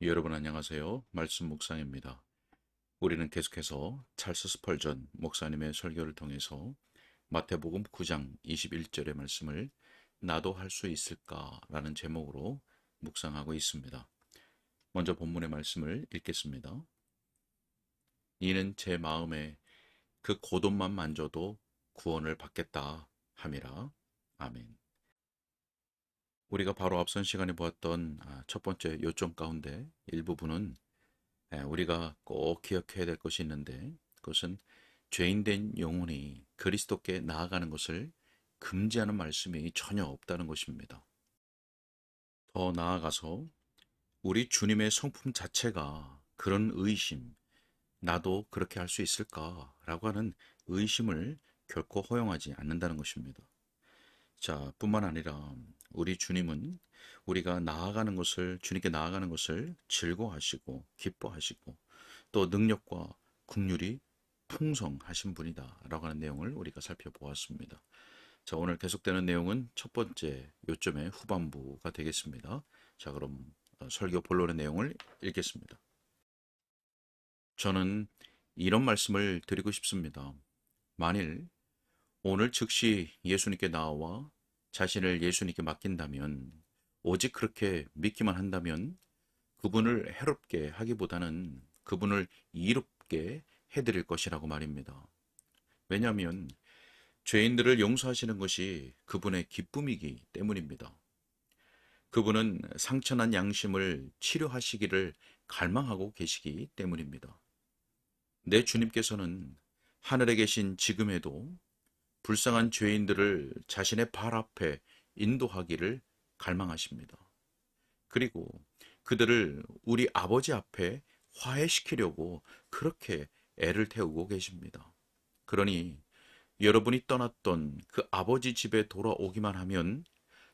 여러분 안녕하세요. 말씀 묵상입니다. 우리는 계속해서 찰스 스펄전 목사님의 설교를 통해서 마태복음 9장 21절의 말씀을 나도 할 수 있을까라는 제목으로 묵상하고 있습니다. 먼저 본문의 말씀을 읽겠습니다. 이는 제 마음에 그 고돈만 만져도 구원을 받겠다 함이라. 아멘. 우리가 바로 앞선 시간에 보았던 첫 번째 요점 가운데 일부분은 우리가 꼭 기억해야 될 것이 있는데 그것은 죄인된 영혼이 그리스도께 나아가는 것을 금지하는 말씀이 전혀 없다는 것입니다. 더 나아가서 우리 주님의 성품 자체가 그런 의심, 나도 그렇게 할 수 있을까라고 하는 의심을 결코 허용하지 않는다는 것입니다. 자, 뿐만 아니라 우리 주님은 우리가 나아가는 것을, 주님께 나아가는 것을 즐거워하시고 기뻐하시고 또 능력과 긍휼이 풍성하신 분이다 라고 하는 내용을 우리가 살펴보았습니다. 자, 오늘 계속되는 내용은 첫 번째 요점의 후반부가 되겠습니다. 자, 그럼 설교 본론의 내용을 읽겠습니다. 저는 이런 말씀을 드리고 싶습니다. 만일 오늘 즉시 예수님께 나와 자신을 예수님께 맡긴다면, 오직 그렇게 믿기만 한다면 그분을 해롭게 하기보다는 그분을 이롭게 해드릴 것이라고 말입니다. 왜냐하면 죄인들을 용서하시는 것이 그분의 기쁨이기 때문입니다. 그분은 상처난 양심을 치료하시기를 갈망하고 계시기 때문입니다. 내 주님께서는 하늘에 계신 지금에도 불쌍한 죄인들을 자신의 발 앞에 인도하기를 갈망하십니다. 그리고 그들을 우리 아버지 앞에 화해시키려고 그렇게 애를 태우고 계십니다. 그러니 여러분이 떠났던 그 아버지 집에 돌아오기만 하면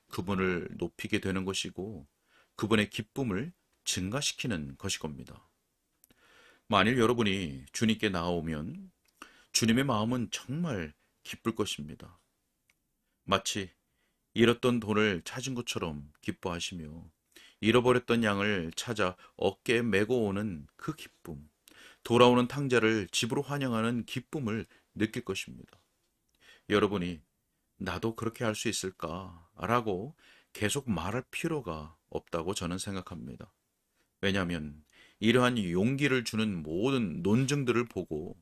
그분을 높이게 되는 것이고 그분의 기쁨을 증가시키는 것일 겁니다. 만일 여러분이 주님께 나아오면 주님의 마음은 정말 기쁠 것입니다. 마치 잃었던 돈을 찾은 것처럼 기뻐하시며 잃어버렸던 양을 찾아 어깨에 메고 오는 그 기쁨, 돌아오는 탕자를 집으로 환영하는 기쁨을 느낄 것입니다. 여러분이 나도 그렇게 할 수 있을까? 라고 계속 말할 필요가 없다고 저는 생각합니다. 왜냐하면 이러한 용기를 주는 모든 논증들을 보고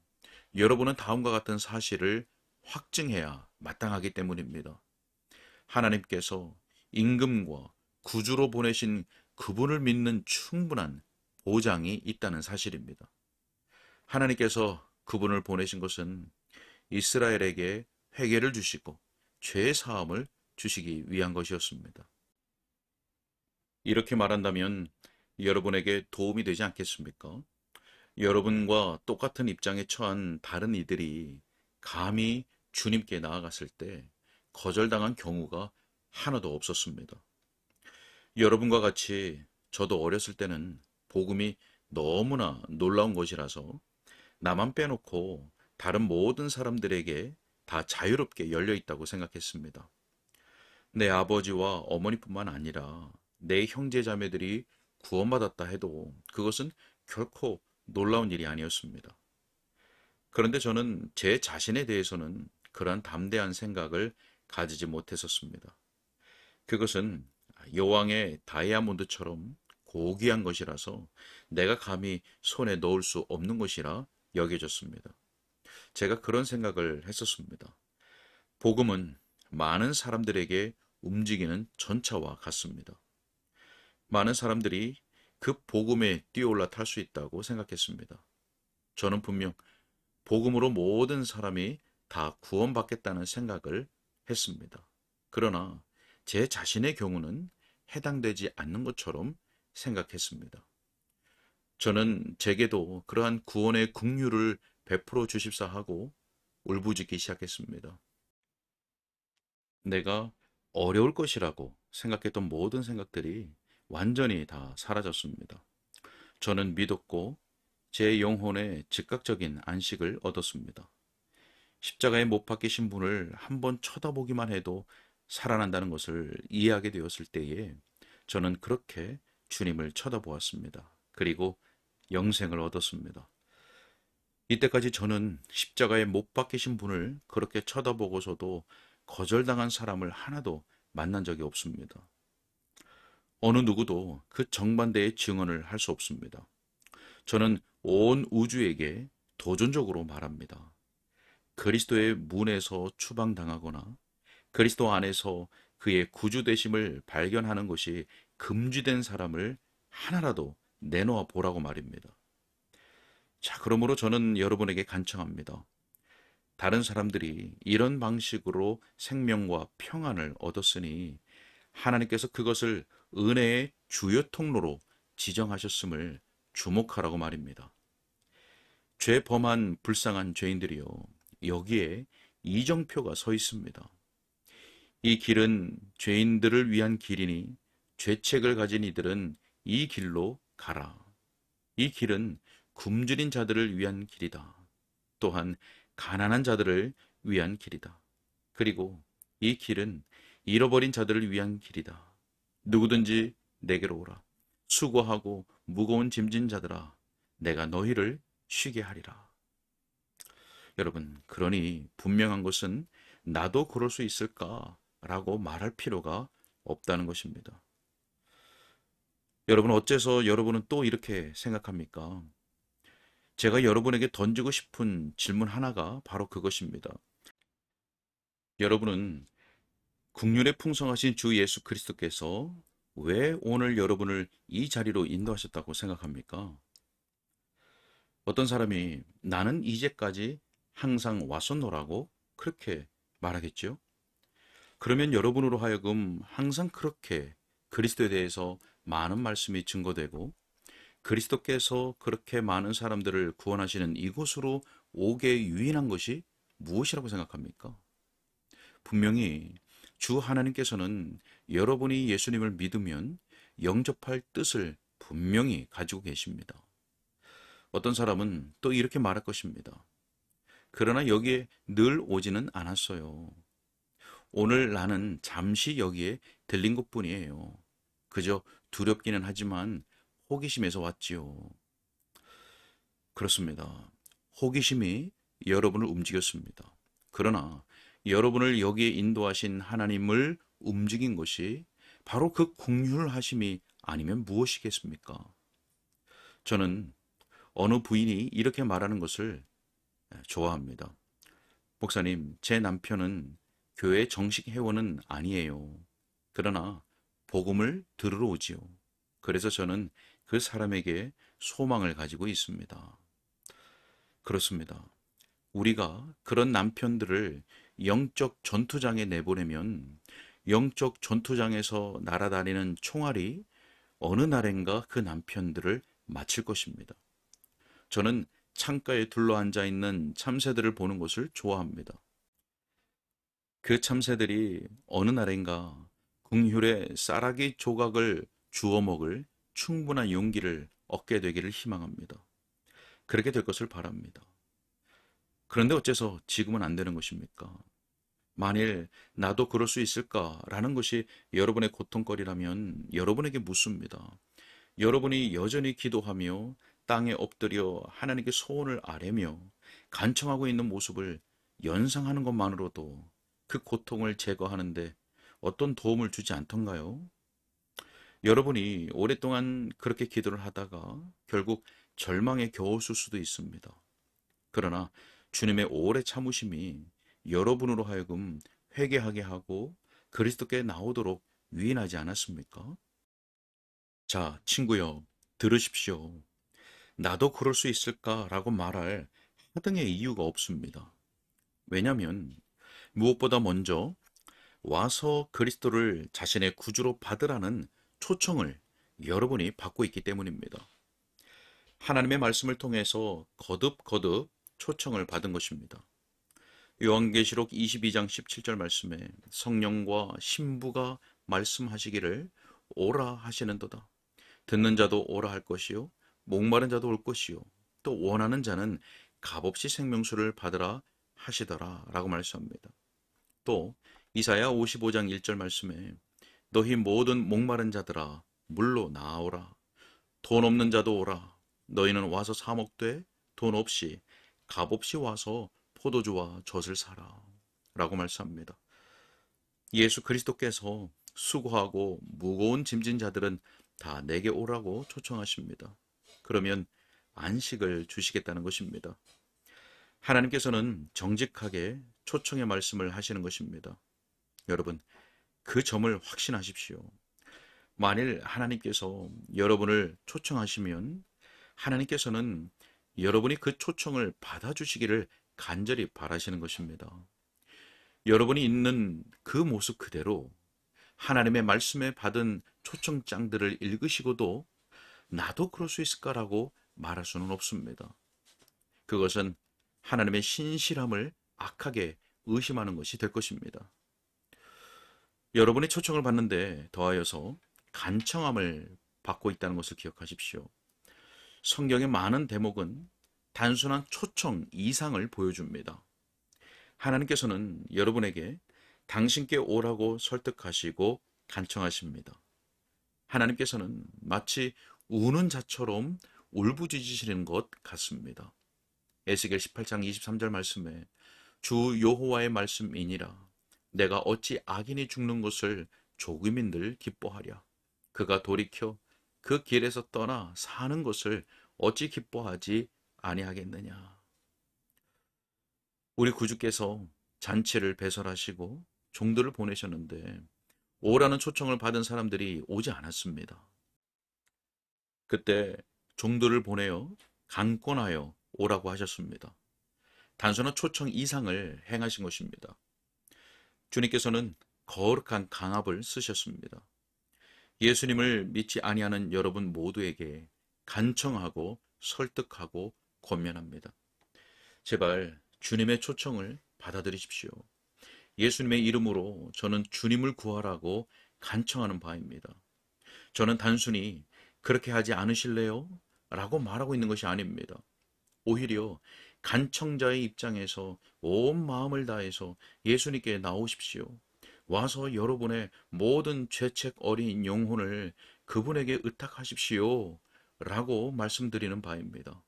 여러분은 다음과 같은 사실을 확증해야 마땅하기 때문입니다. 하나님께서 임금과 구주로 보내신 그분을 믿는 충분한 보장이 있다는 사실입니다. 하나님께서 그분을 보내신 것은 이스라엘에게 회개를 주시고 죄 사함을 주시기 위한 것이었습니다. 이렇게 말한다면 여러분에게 도움이 되지 않겠습니까? 여러분과 똑같은 입장에 처한 다른 이들이 감히 주님께 나아갔을 때 거절당한 경우가 하나도 없었습니다. 여러분과 같이 저도 어렸을 때는 복음이 너무나 놀라운 것이라서 나만 빼놓고 다른 모든 사람들에게 다 자유롭게 열려 있다고 생각했습니다. 내 아버지와 어머니뿐만 아니라 내 형제 자매들이 구원받았다 해도 그것은 결코 놀라운 일이 아니었습니다. 그런데 저는 제 자신에 대해서는 그러한 담대한 생각을 가지지 못했었습니다. 그것은 여왕의 다이아몬드처럼 고귀한 것이라서 내가 감히 손에 넣을 수 없는 것이라 여겨졌습니다. 제가 그런 생각을 했었습니다. 복음은 많은 사람들에게 움직이는 전차와 같습니다. 많은 사람들이 그 복음에 뛰어올라 탈 수 있다고 생각했습니다. 저는 분명 복음으로 모든 사람이 다 구원받겠다는 생각을 했습니다. 그러나 제 자신의 경우는 해당되지 않는 것처럼 생각했습니다. 저는 제게도 그러한 구원의 긍휼을 베풀어 주십사 하고 울부짖기 시작했습니다. 내가 어려울 것이라고 생각했던 모든 생각들이 완전히 다 사라졌습니다. 저는 믿었고 제 영혼에 즉각적인 안식을 얻었습니다. 십자가에 못 박히신 분을 한번 쳐다보기만 해도 살아난다는 것을 이해하게 되었을 때에 저는 그렇게 주님을 쳐다보았습니다. 그리고 영생을 얻었습니다. 이때까지 저는 십자가에 못 박히신 분을 그렇게 쳐다보고서도 거절당한 사람을 하나도 만난 적이 없습니다. 어느 누구도 그 정반대의 증언을 할 수 없습니다. 저는 온 우주에게 도전적으로 말합니다. 그리스도의 문에서 추방당하거나 그리스도 안에서 그의 구주되심을 발견하는 것이 금지된 사람을 하나라도 내놓아 보라고 말입니다. 자, 그러므로 저는 여러분에게 간청합니다. 다른 사람들이 이런 방식으로 생명과 평안을 얻었으니 하나님께서 그것을 은혜의 주요 통로로 지정하셨음을 주목하라고 말입니다. 죄 범한 불쌍한 죄인들이요, 여기에 이정표가 서 있습니다. 이 길은 죄인들을 위한 길이니 죄책을 가진 이들은 이 길로 가라. 이 길은 굶주린 자들을 위한 길이다. 또한 가난한 자들을 위한 길이다. 그리고 이 길은 잃어버린 자들을 위한 길이다. 누구든지 내게로 오라. 수고하고 무거운 짐진 자들아, 내가 너희를 쉬게 하리라. 여러분, 그러니 분명한 것은 나도 그럴 수 있을까라고 말할 필요가 없다는 것입니다. 여러분, 어째서 여러분은 또 이렇게 생각합니까? 제가 여러분에게 던지고 싶은 질문 하나가 바로 그것입니다. 여러분은 국륜의 풍성하신 주 예수 그리스도께서 왜 오늘 여러분을 이 자리로 인도하셨다고 생각합니까? 어떤 사람이 나는 이제까지 항상 왔었노라고 그렇게 말하겠죠? 그러면 여러분으로 하여금 항상 그렇게 그리스도에 대해서 많은 말씀이 증거되고 그리스도께서 그렇게 많은 사람들을 구원하시는 이곳으로 오게 유인한 것이 무엇이라고 생각합니까? 분명히 주 하나님께서는 여러분이 예수님을 믿으면 영접할 뜻을 분명히 가지고 계십니다. 어떤 사람은 또 이렇게 말할 것입니다. 그러나 여기에 늘 오지는 않았어요. 오늘 나는 잠시 여기에 들린 것뿐이에요. 그저 두렵기는 하지만 호기심에서 왔지요. 그렇습니다. 호기심이 여러분을 움직였습니다. 그러나 여러분을 여기에 인도하신 하나님을 움직인 것이 바로 그 긍휼하심이 아니면 무엇이겠습니까? 저는 어느 부인이 이렇게 말하는 것을 좋아합니다. 목사님, 제 남편은 교회 정식 회원은 아니에요. 그러나 복음을 들으러 오지요. 그래서 저는 그 사람에게 소망을 가지고 있습니다. 그렇습니다. 우리가 그런 남편들을 영적 전투장에 내보내면 영적 전투장에서 날아다니는 총알이 어느 날엔가 그 남편들을 마칠 것입니다. 저는 창가에 둘러앉아 있는 참새들을 보는 것을 좋아합니다. 그 참새들이 어느 날엔가 긍휼의 쌀아기 조각을 주워 먹을 충분한 용기를 얻게 되기를 희망합니다. 그렇게 될 것을 바랍니다. 그런데 어째서 지금은 안 되는 것입니까? 만일 나도 그럴 수 있을까라는 것이 여러분의 고통거리라면 여러분에게 묻습니다. 여러분이 여전히 기도하며 땅에 엎드려 하나님께 소원을 아뢰며 간청하고 있는 모습을 연상하는 것만으로도 그 고통을 제거하는데 어떤 도움을 주지 않던가요? 여러분이 오랫동안 그렇게 기도를 하다가 결국 절망에 겨웠을 수도 있습니다. 그러나 주님의 오래 참으심이 여러분으로 하여금 회개하게 하고 그리스도께 나오도록 유인하지 않았습니까? 자, 친구여, 들으십시오. 나도 그럴 수 있을까라고 말할 하등의 이유가 없습니다. 왜냐하면 무엇보다 먼저 와서 그리스도를 자신의 구주로 받으라는 초청을 여러분이 받고 있기 때문입니다. 하나님의 말씀을 통해서 거듭거듭 초청을 받은 것입니다. 요한계시록 22장 17절 말씀에 성령과 신부가 말씀하시기를 오라 하시는도다. 듣는 자도 오라 할 것이요 목마른 자도 올 것이요 또 원하는 자는 값없이 생명수를 받으라 하시더라 라고 말씀합니다. 또 이사야 55장 1절 말씀에 너희 모든 목마른 자들아 물로 나오라 돈 없는 자도 오라. 너희는 와서 사 먹되 돈 없이 값 없이 와서 포도주와 젖을 사라. 라고 말씀합니다. 예수 그리스도께서 수고하고 무거운 짐진 자들은 다 내게 오라고 초청하십니다. 그러면 안식을 주시겠다는 것입니다. 하나님께서는 정직하게 초청의 말씀을 하시는 것입니다. 여러분, 그 점을 확신하십시오. 만일 하나님께서 여러분을 초청하시면 하나님께서는 여러분이 그 초청을 받아주시기를 간절히 바라시는 것입니다. 여러분이 있는 그 모습 그대로 하나님의 말씀에 받은 초청장들을 읽으시고도 나도 그럴 수 있을까라고 말할 수는 없습니다. 그것은 하나님의 신실함을 악하게 의심하는 것이 될 것입니다. 여러분이 초청을 받는데 더하여서 간청함을 받고 있다는 것을 기억하십시오. 성경의 많은 대목은 단순한 초청 이상을 보여줍니다. 하나님께서는 여러분에게 당신께 오라고 설득하시고 간청하십니다. 하나님께서는 마치 우는 자처럼 울부짖으시는 것 같습니다. 에스겔 18장 23절 말씀에 주 여호와의 말씀이니라. 내가 어찌 악인이 죽는 것을 조금인들 기뻐하랴. 그가 돌이켜 그 길에서 떠나 사는 것을 어찌 기뻐하지 아니하겠느냐. 우리 구주께서 잔치를 배설하시고 종들을 보내셨는데 오라는 초청을 받은 사람들이 오지 않았습니다. 그때 종들을 보내어 강권하여 오라고 하셨습니다. 단순한 초청 이상을 행하신 것입니다. 주님께서는 거룩한 강압을 쓰셨습니다. 예수님을 믿지 아니하는 여러분 모두에게 간청하고 설득하고 권면합니다. 제발 주님의 초청을 받아들이십시오. 예수님의 이름으로 저는 주님을 구하라고 간청하는 바입니다. 저는 단순히 그렇게 하지 않으실래요? 라고 말하고 있는 것이 아닙니다. 오히려 간청자의 입장에서 온 마음을 다해서 예수님께 나오십시오. 와서 여러분의 모든 죄책 어린 영혼을 그분에게 의탁하십시오. 라고 말씀드리는 바입니다.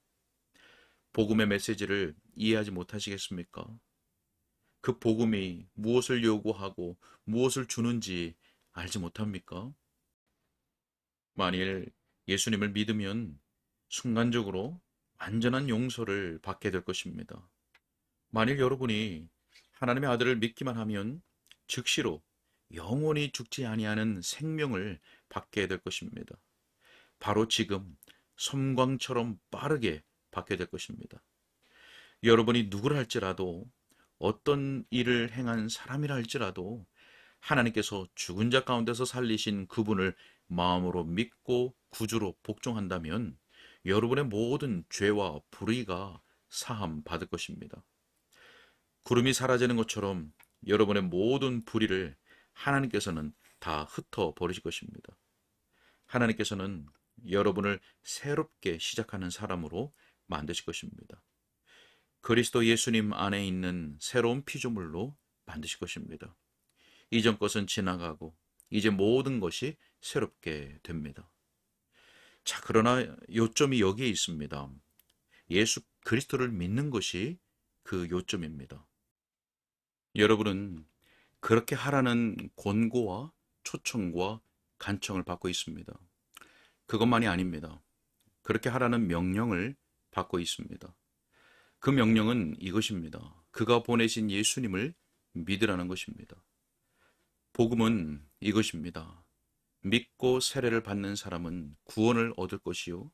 복음의 메시지를 이해하지 못하시겠습니까? 그 복음이 무엇을 요구하고 무엇을 주는지 알지 못합니까? 만일 예수님을 믿으면 순간적으로 완전한 용서를 받게 될 것입니다. 만일 여러분이 하나님의 아들을 믿기만 하면 즉시로 영원히 죽지 아니하는 생명을 받게 될 것입니다. 바로 지금 섬광처럼 빠르게 받게 될 것입니다. 여러분이 누구를 할지라도 어떤 일을 행한 사람이라 할지라도 하나님께서 죽은 자 가운데서 살리신 그분을 마음으로 믿고 구주로 복종한다면 여러분의 모든 죄와 불의가 사함 받을 것입니다. 구름이 사라지는 것처럼 여러분의 모든 불의를 하나님께서는 다 흩어 버리실 것입니다. 하나님께서는 여러분을 새롭게 시작하는 사람으로 만드실 것입니다. 그리스도 예수님 안에 있는 새로운 피조물로 만드실 것입니다. 이전 것은 지나가고 이제 모든 것이 새롭게 됩니다. 자, 그러나 요점이 여기에 있습니다. 예수 그리스도를 믿는 것이 그 요점입니다. 여러분은 그렇게 하라는 권고와 초청과 간청을 받고 있습니다. 그것만이 아닙니다. 그렇게 하라는 명령을 받고 있습니다. 그 명령은 이것입니다. 그가 보내신 예수님을 믿으라는 것입니다. 복음은 이것입니다. 믿고 세례를 받는 사람은 구원을 얻을 것이요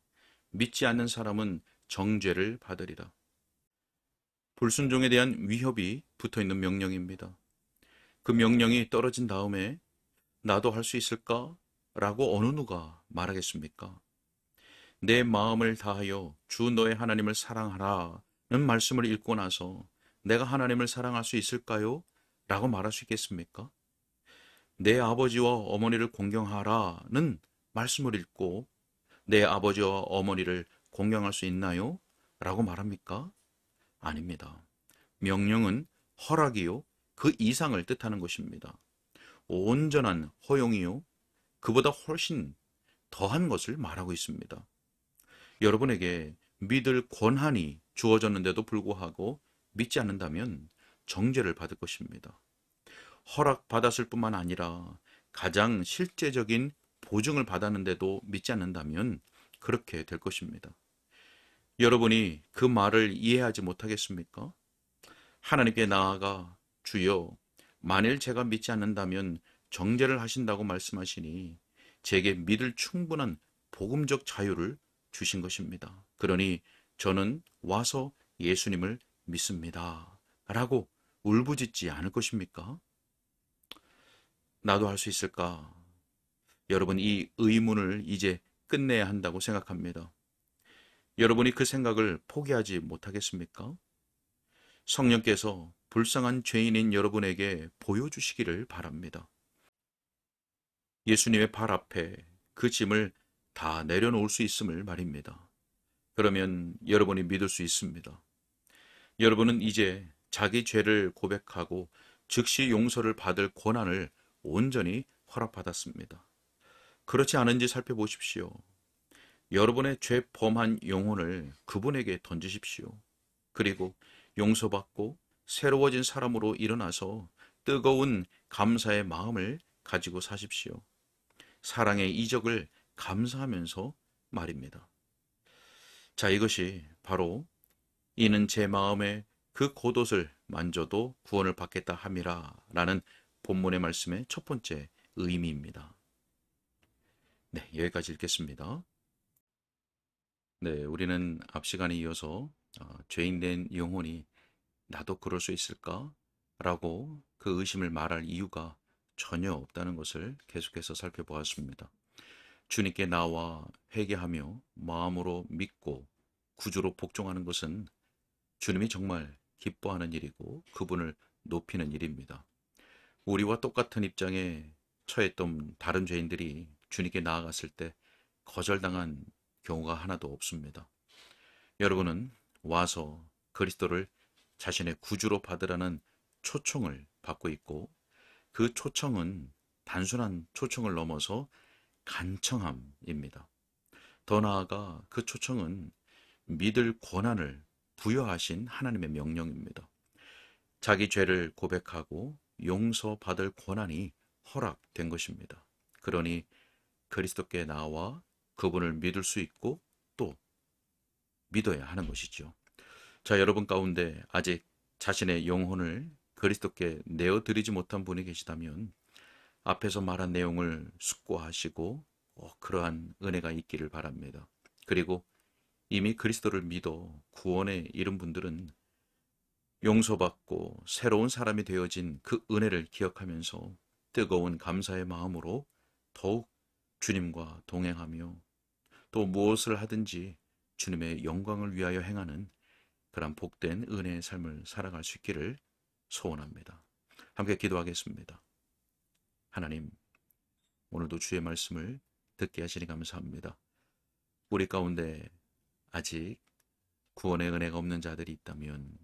믿지 않는 사람은 정죄를 받으리라. 불순종에 대한 위협이 붙어있는 명령입니다. 그 명령이 떨어진 다음에 나도 할 수 있을까? 라고 어느 누가 말하겠습니까? 내 마음을 다하여 주 너의 하나님을 사랑하라 는 말씀을 읽고 나서 내가 하나님을 사랑할 수 있을까요? 라고 말할 수 있겠습니까? 내 아버지와 어머니를 공경하라는 말씀을 읽고 내 아버지와 어머니를 공경할 수 있나요? 라고 말합니까? 아닙니다. 명령은 허락이요 그 이상을 뜻하는 것입니다. 온전한 허용이요 그보다 훨씬 더한 것을 말하고 있습니다. 여러분에게 믿을 권한이 주어졌는데도 불구하고 믿지 않는다면 정죄를 받을 것입니다. 허락받았을 뿐만 아니라 가장 실제적인 보증을 받았는데도 믿지 않는다면 그렇게 될 것입니다. 여러분이 그 말을 이해하지 못하겠습니까? 하나님께 나아가 주여, 만일 제가 믿지 않는다면 정죄를 하신다고 말씀하시니 제게 믿을 충분한 복음적 자유를 주신 것입니다. 그러니 저는 와서 예수님을 믿습니다. 라고 울부짖지 않을 것입니까? 나도 할 수 있을까? 여러분, 이 의문을 이제 끝내야 한다고 생각합니다. 여러분이 그 생각을 포기하지 못하겠습니까? 성령께서 불쌍한 죄인인 여러분에게 보여주시기를 바랍니다. 예수님의 발 앞에 그 짐을 다 내려놓을 수 있음을 말입니다. 그러면 여러분이 믿을 수 있습니다. 여러분은 이제 자기 죄를 고백하고 즉시 용서를 받을 권한을 온전히 허락받았습니다. 그렇지 않은지 살펴보십시오. 여러분의 죄 범한 영혼을 그분에게 던지십시오. 그리고 용서받고 새로워진 사람으로 일어나서 뜨거운 감사의 마음을 가지고 사십시오. 사랑의 이적을 감사하면서 말입니다. 자, 이것이 바로 이는 제 마음에 그 겉옷을 만져도 구원을 받겠다 함이라 라는 본문의 말씀의 첫 번째 의미입니다. 네, 여기까지 읽겠습니다. 네, 우리는 앞 시간에 이어서 죄인된 영혼이 나도 그럴 수 있을까? 라고 그 의심을 말할 이유가 전혀 없다는 것을 계속해서 살펴보았습니다. 주님께 나와 회개하며 마음으로 믿고 구주로 복종하는 것은 주님이 정말 기뻐하는 일이고 그분을 높이는 일입니다. 우리와 똑같은 입장에 처했던 다른 죄인들이 주님께 나아갔을 때 거절당한 경우가 하나도 없습니다. 여러분은 와서 그리스도를 자신의 구주로 받으라는 초청을 받고 있고 그 초청은 단순한 초청을 넘어서 간청함입니다. 더 나아가 그 초청은 믿을 권한을 부여하신 하나님의 명령입니다. 자기 죄를 고백하고 용서받을 권한이 허락된 것입니다. 그러니 그리스도께 나와 그분을 믿을 수 있고 또 믿어야 하는 것이죠. 자, 여러분 가운데 아직 자신의 영혼을 그리스도께 내어드리지 못한 분이 계시다면 앞에서 말한 내용을 숙고하시고 그러한 은혜가 있기를 바랍니다. 그리고 이미 그리스도를 믿어 구원에 이른 분들은 용서받고 새로운 사람이 되어진 그 은혜를 기억하면서 뜨거운 감사의 마음으로 더욱 주님과 동행하며 또 무엇을 하든지 주님의 영광을 위하여 행하는 그런 복된 은혜의 삶을 살아갈 수 있기를 소원합니다. 함께 기도하겠습니다. 하나님, 오늘도 주의 말씀을 듣게 하시니 감사합니다. 우리 가운데 아직 구원의 은혜가 없는 자들이 있다면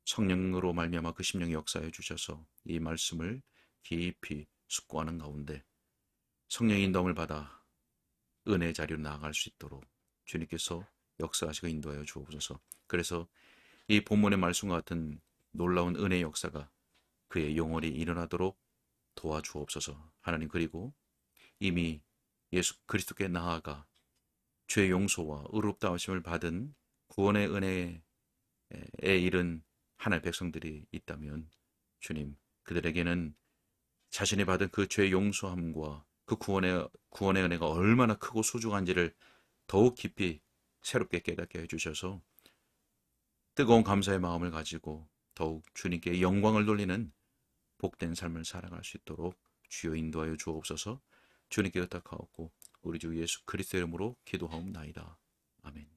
성령으로 말미암아 그 심령에 역사해 주셔서 이 말씀을 깊이 숙고하는 가운데 성령의 인도함을 받아 은혜의 자리로 나아갈 수 있도록 주님께서 역사하시고 인도하여 주옵소서. 그래서 이 본문의 말씀과 같은 놀라운 은혜의 역사가 그의 영혼이 일어나도록 도와주옵소서. 하나님, 그리고 이미 예수 그리스도께 나아가 죄 용서와 의롭다 하심을 받은 구원의 은혜에 이른 하나님의 백성들이 있다면 주님, 그들에게는 자신이 받은 그 죄 용서함과 그 구원의 은혜가 얼마나 크고 소중한지를 더욱 깊이 새롭게 깨닫게 해주셔서 뜨거운 감사의 마음을 가지고 더욱 주님께 영광을 돌리는 복된 삶을 살아갈 수 있도록 주여 인도하여 주옵소서. 주님께 의탁하옵고 우리 주 예수 그리스도의 이름으로 기도하옵나이다. 아멘.